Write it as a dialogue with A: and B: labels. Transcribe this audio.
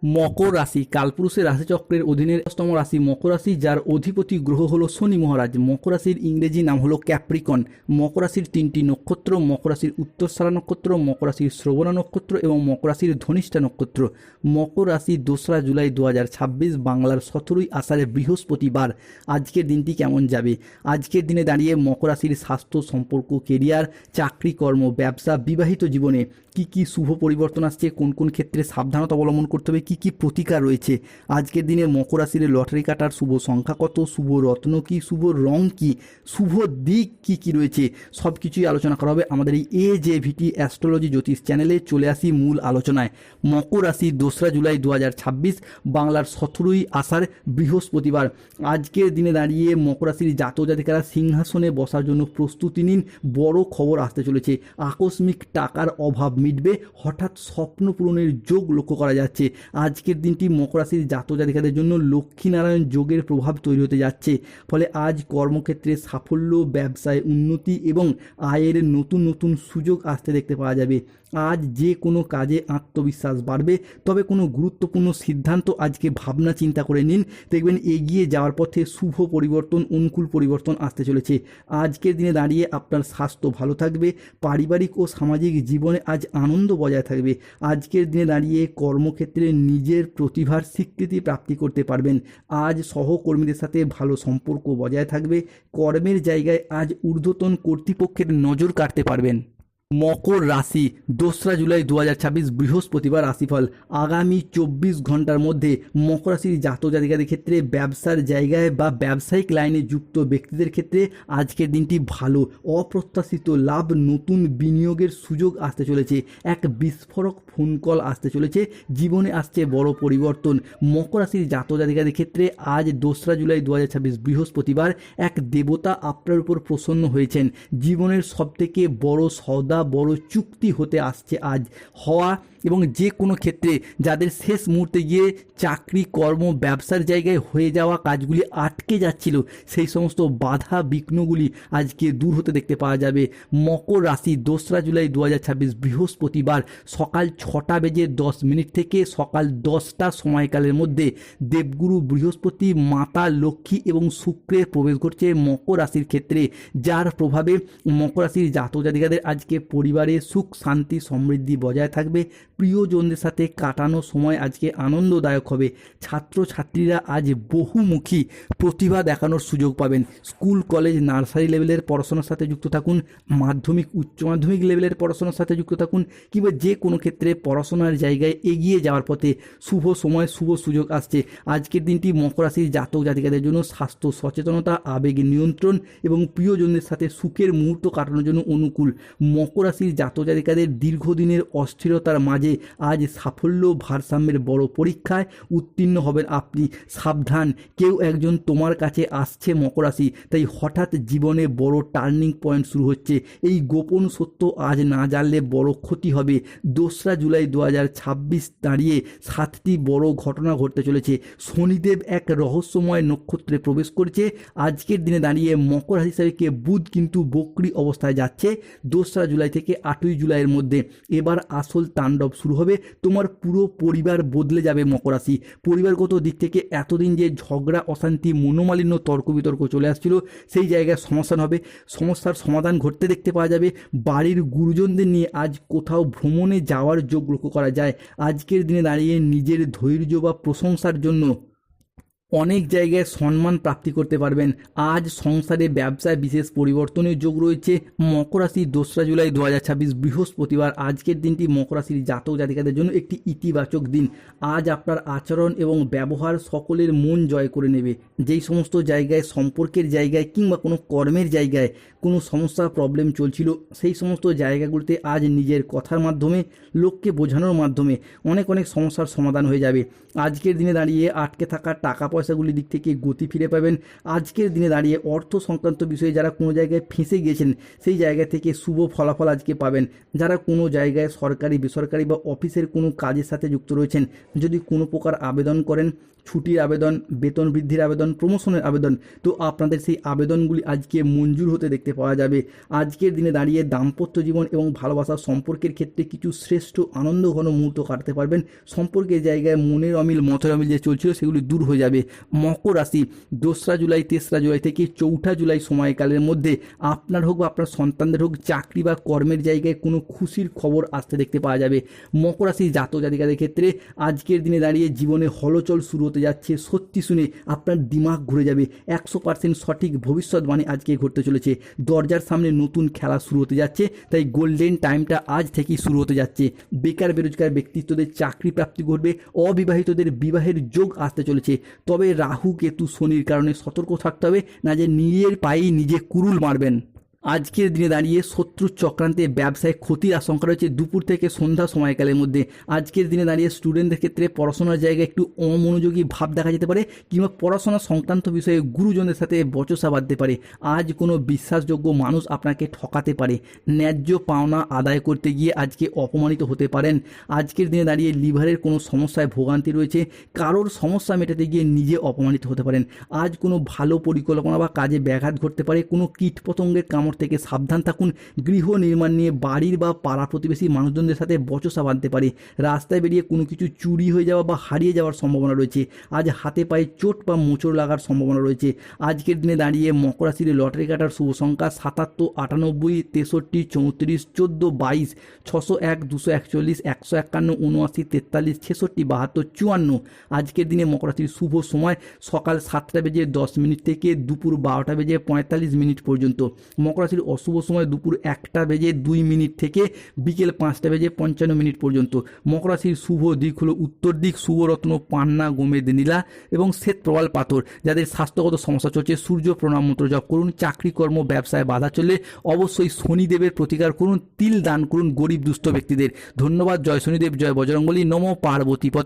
A: মকর রাশি কালপুরুষের রাশিচক্রের অধীনের 10তম রাশি মকর রাশি, যার অধিপতি গ্রহ হলো শনি মহারাজ। মকর রাশির ইংরেজি নাম হলো ক্যাপ্রিকন। মকর রাশির 3টি নক্ষত্র: মকর রাশির উত্তরসারা নক্ষত্র, মকর রাশির শ্রবণা নক্ষত্র এবং মকর রাশির ধনিষ্ঠা নক্ষত্র। মকর রাশি 2রা জুলাই 2026 বাংলার 17ই আষাঢ়ে বৃহস্পতিবার। আজকের দিনটি কেমন যাবে? আজকের দিনে দাঁড়িয়ে মকর রাশির স্বাস্থ্য, সম্পর্ক, কেরিয়ার, চাকরি, কর্ম, ব্যবসা, বিবাহিত জীবনে কি কি শুভ পরিবর্তন আসছে, কোন কোন ক্ষেত্রে সাবধানতা অবলম্বন করতে হবে, কি কি প্রতিকার রয়েছে। আজকের দিনে মকর রাশির লটারি কাটার শুভ সংখ্যা কত, শুভ রত্ন কি, শুভ রং কি, শুভ দিক কি কি রয়েছে, সব কিছুই আলোচনা করা হবে আমাদের এই AJVT অ্যাস্ট্রোলজি জ্যোতিষ চ্যানেলে। চলে আসি মূল আলোচনায়। মকর রাশি 2রা জুলাই 2026 বাংলার 17ই আষাঢ় বৃহস্পতিবার। আজকের দিনে দাঁড়িয়ে মকর রাশির জাতক জাতিকারা সিংহাসনে বসার জন্য প্রস্তুতি নিন। বড় খবর আসতে চলেছে। আকস্মিক টাকার অভাব মিটবে। হঠাৎ স্বপ্ন পূরণের যোগ লক্ষ্য করা যাচ্ছে। আজকের দিনটি মকর রাশির জাতক জাতিকাদের জন্য লক্ষ্মীনারায়ণ যোগের প্রভাব তৈরি হতে যাচ্ছে। ফলে আজ কর্মক্ষেত্রে সাফল্য, ব্যবসায় উন্নতি এবং আয়ের নতুন নতুন সুযোগ আসতে দেখতে পাওয়া যাবে। আজ যে কোনো কাজে আত্মবিশ্বাস বাড়বে। তবে কোনো গুরুত্বপূর্ণ সিদ্ধান্ত আজকে ভাবনা চিন্তা করে নিন, দেখবেন এগিয়ে যাওয়ার পথে শুভ পরিবর্তন, অনুকূল পরিবর্তন আসতে চলেছে। আজকের দিনে দাঁড়িয়ে আপনার স্বাস্থ্য ভালো থাকবে। পারিবারিক ও সামাজিক জীবনে আজ আনন্দ বজায় থাকবে। আজকের দিনে দাঁড়িয়ে কর্মক্ষেত্রে নিজের প্রতিভার স্বীকৃতি প্রাপ্তি করতে পারবেন। আজ সহকর্মীদের সাথে ভালো সম্পর্ক বজায় থাকবে। কর্মের জায়গায় আজ ঊর্ধ্বতন কর্তৃপক্ষের নজর কাটতে পারবেন। মকর রাশি 2রা জুলাই 2026 বৃহস্পতিবার রাশিফল। আগামী 24 ঘন্টার মধ্যে মকর রাশির জাতক জাতিকাদের ক্ষেত্রে ব্যবসার জায়গায় বা ব্যবসায়িক লাইনে যুক্ত ব্যক্তিদের ক্ষেত্রে আজকের দিনটি ভালো। অপ্রত্যাশিত লাভ, নতুন বিনিয়োগের সুযোগ আসতে চলেছে। এক বিস্ফোরক ফোন কল আসতে চলেছে। জীবনে আসছে বড় পরিবর্তন। মকর রাশির জাতক জাতিকাদের ক্ষেত্রে আজ 2রা জুলাই 2026 বৃহস্পতিবার এক দেবতা আপনার উপর প্রসন্ন হয়েছেন। জীবনের সবথেকে বড় সওদা, বড় চুক্তি হতে আসছে আজ হওয়া। এবং যে কোনো ক্ষেত্রে যাদের শেষ মুহূর্তে গিয়ে চাকরি, কর্ম, ব্যবসার জায়গায় হয়ে যাওয়া কাজগুলি আটকে যাচ্ছিল, সেই সমস্ত বাধা বিঘ্নগুলি আজকে দূর হতে দেখতে পাওয়া যাবে। মকর রাশি 2রা জুলাই 2026 বৃহস্পতিবার সকাল 6:10 থেকে সকাল 10টা সময়কালের মধ্যে দেবগুরু বৃহস্পতি, মাতা লক্ষ্মী এবং শুক্রের প্রবেশ ঘটছে মকর রাশির ক্ষেত্রে, যার প্রভাবে মকর রাশির জাতক জাতিকাদের আজকে পরিবারে সুখ, শান্তি, সমৃদ্ধি বজায় থাকবে। প্রিয়জনদের সাথে কাটানো সময় আজকে আনন্দদায়ক হবে। ছাত্রছাত্রীরা আজ বহুমুখী প্রতিভা দেখানোর সুযোগ পাবেন। স্কুল, কলেজ, নার্সারি লেভেলের পড়াশোনার সাথে যুক্ত থাকুন, মাধ্যমিক, উচ্চ মাধ্যমিক লেভেলের পড়াশোনার সাথে যুক্ত থাকুন, কিংবা যে কোনো ক্ষেত্রে পড়াশোনার জায়গায় এগিয়ে যাওয়ার পথে শুভ সময়, শুভ সুযোগ আসছে। আজকের দিনটি মকর রাশির জাতক জাতিকাদের জন্য স্বাস্থ্য সচেতনতা, আবেগ নিয়ন্ত্রণ এবং প্রিয়জনদের সাথে সুখের মুহূর্ত কাটানোর জন্য অনুকূল। মকর রাশির জাতক জাতিকাদের দীর্ঘদিনের অস্থিরতার মাঝে আজ সাফল্য, ভারসাম্যের বড় পরীক্ষায় উত্তীর্ণ হবেন আপনি। সাবধান, কেউ একজন তোমার কাছে আসছে মকর রাশি, তাই হঠাৎ জীবনে বড় টার্নিং পয়েন্ট শুরু হচ্ছে। এই গোপন সত্য আজ না জানলে বড় ক্ষতি হবে। 2রা জুলাই 2026 দাঁড়িয়ে 7টি বড় ঘটনা ঘটতে চলেছে। শনিদেব এক রহস্যময় নক্ষত্রে প্রবেশ করছে। আজকের দিনে দাঁড়িয়ে মকর রাশি হিসাবে বুধ কিন্তু বক্রী অবস্থায় যাচ্ছে 2রা জুলাই থেকে 8ই জুলাইয়ের মধ্যে। এবার আসল তাণ্ডব শুরু হবে। তোমার পুরো পরিবার বদলে যাবে মকর রাশি। পরিবারগত দিক থেকে এতদিন যে ঝগড়া, অশান্তি, মনোমালিন্য, তর্ক বিতর্ক চলে আসছিল, সেই জায়গায় সমাধান হবে। সমস্যার সমাধান ঘটতে দেখতে পাওয়া যাবে। বাড়ির গুরুজনদের নিয়ে আজ কোথাও ভ্রমণে যাওয়ার যোগ লক্ষ্য করা যায়। আজকের দিনে দাঁড়িয়ে নিজের ধৈর্য বা প্রশংসার জন্য অনেক জায়গায় সম্মান প্রাপ্তি করতে পারবেন। আজ সংসারে, ব্যবসায় বিশেষ পরিবর্তনের যোগ রয়েছে। মকর রাশি 2রা জুলাই 2026 বৃহস্পতিবার। আজকের দিনটি মকর রাশির জাতক জাতিকাদের জন্য একটি ইতিবাচক দিন। আজ আপনার আচরণ এবং ব্যবহার সকলের মন জয় করে নেবে। যেই সমস্ত জায়গায়, সম্পর্কের জায়গায় কিংবা কোনো কর্মের জায়গায় কোনো সমস্যা, প্রবলেম চলছিল, সেই সমস্ত জায়গাগুলিতে আজ নিজের কথার মাধ্যমে, লোককে বোঝানোর মাধ্যমে অনেক সমস্যার সমাধান হয়ে যাবে। আজকের দিনে দাঁড়িয়ে আটকে থাকা টাকা পয়সা পয়সাগুলির দিক থেকে গতি ফিরে পাবেন। আজকের দিনে দাঁড়িয়ে অর্থ সংক্রান্ত বিষয়ে যারা কোনো জায়গায় ফেঁসে গিয়েছেন সেই জায়গা থেকে শুভ ফলাফল আজকে পাবেন। যারা কোনো জায়গায় সরকারি বেসরকারি বা অফিসের কোনো কাজের সাথে যুক্ত রয়েছেন, যদি কোনো প্রকার আবেদন করেন, ছুটির আবেদন, বেতন বৃদ্ধির আবেদন, প্রমোশনের আবেদন, তো আপনাদের সেই আবেদনগুলি আজকে মঞ্জুর হতে দেখতে পাওয়া যাবে। আজকের দিনে দাঁড়িয়ে দাম্পত্য জীবন এবং ভালোবাসার সম্পর্কের ক্ষেত্রে কিছু শ্রেষ্ঠ আনন্দঘন মুহূর্ত কাটাতে পারবেন। সম্পর্কের জায়গায় মনের অমিল মতের অমিল যে চলছিল সেগুলি দূর হয়ে যাবে। মকর রাশি 2রা জুলাই 3রা জুলাই থেকে 4ঠা জুলাই সময়কালের মধ্যে আপনার হোক বা আপনার সন্তানদের হোক চাকরি বা কর্মের জায়গায় কোনো খুশির খবর আসতে দেখতে পাওয়া যাবে। মকর রাশি জাতক জাতিকাদের ক্ষেত্রে আজকের দিনে দাঁড়িয়ে জীবনে হলচল শুরু হতে যাচ্ছে। সত্যি শুনে আপনার দিমাগ ঘুরে যাবে। 100% সঠিক ভবিষ্যৎবাণী আজকে ঘটতে চলেছে। দরজার সামনে নতুন খেলা শুরু হতে যাচ্ছে, তাই গোল্ডেন টাইমটা আজ থেকেই শুরু হতে যাচ্ছে। বেকার বেরোজগার ব্যক্তিত্বদের চাকরি প্রাপ্তি ঘটবে, অবিবাহিতদের বিবাহের যোগ আসতে চলেছে। তবে রাহু কেতু শনির কারণে সতর্ক থাকতে হবে না যে নিজের পায়েই নিজে কুরুল মারবেন। আজকের দিনে দাঁড়িয়ে শত্রু চক্রান্তে ব্যবসায় ক্ষতির আশঙ্কা রয়েছে দুপুর থেকে সন্ধ্যা সময়কালের মধ্যে। আজকের দিনে দাঁড়িয়ে স্টুডেন্টদের ক্ষেত্রে পড়াশোনার জায়গায় একটু অমনোযোগী ভাব দেখা যেতে পারে, কিংবা পড়াশোনা সংক্রান্ত বিষয়ে গুরুজনদের সাথে বচসা বাঁধতে পারে। আজ কোনো বিশ্বাসযোগ্য মানুষ আপনাকে ঠকাতে পারে। ন্যায্য পাওনা আদায় করতে গিয়ে আজকে অপমানিত হতে পারেন। আজকের দিনে দাঁড়িয়ে লিভারের কোনো সমস্যায় ভোগান্তি রয়েছে, কারোর সমস্যা মেটাতে গিয়ে নিজে অপমানিত হতে পারেন। আজ কোনো ভালো পরিকল্পনা বা কাজে ব্যাঘাত ঘটতে পারে। কোনো কীটপতঙ্গের কামড় থেকে সাবধান থাকুন। গৃহ নির্মাণ নিয়ে বাড়ির বা পাড়া প্রতিবেশী মানুষজনদের সাথে বচসা বাঁধতে পারে। রাস্তায় বেরিয়ে কোনো কিছু চুরি হয়ে যাওয়া বা হারিয়ে যাওয়ার সম্ভাবনা রয়েছে। আজ হাতে পায়ে চোট বা মোচড় লাগার সম্ভাবনা রয়েছে। আজকের দিনে দাঁড়িয়ে মকর রাশির লটারি কাটার শুভ সংখ্যা 77, 98, 63, 34, 14, 22, 601, 241, 151, 79, 43, 66, 72, 54। আজকের দিনে মকর রাশির শুভ সময় সকাল 7টা বেজে 10 মিনিট থেকে দুপুর 12টা বেজে 45 মিনিট পর্যন্ত। মকর রাশির অশুভ সময় দুপুর 1টা বেজে 2 মিনিট থেকে বিকেল 5টা বেজে 55 মিনিট পর্যন্ত। মকর রাশির শুভ দিক হলো উত্তর দিক, শুভরত্ন পান্না গোমেদ নীলা এবং শ্বেত প্রবাল পাথর। যাদের স্বাস্থ্যগত সমস্যা চলছে সূর্য প্রণাম মন্ত্র জপ করুন। চাকরি কর্ম ব্যবসায় বাধা চললে অবশ্যই শনিদেবের প্রতিকার করুন। তিল দান করুন গরিব দুস্থ ব্যক্তিদের। ধন্যবাদ। জয় শনিদেব, জয় বজরঙ্গলী, নমো পার্বতী পতে।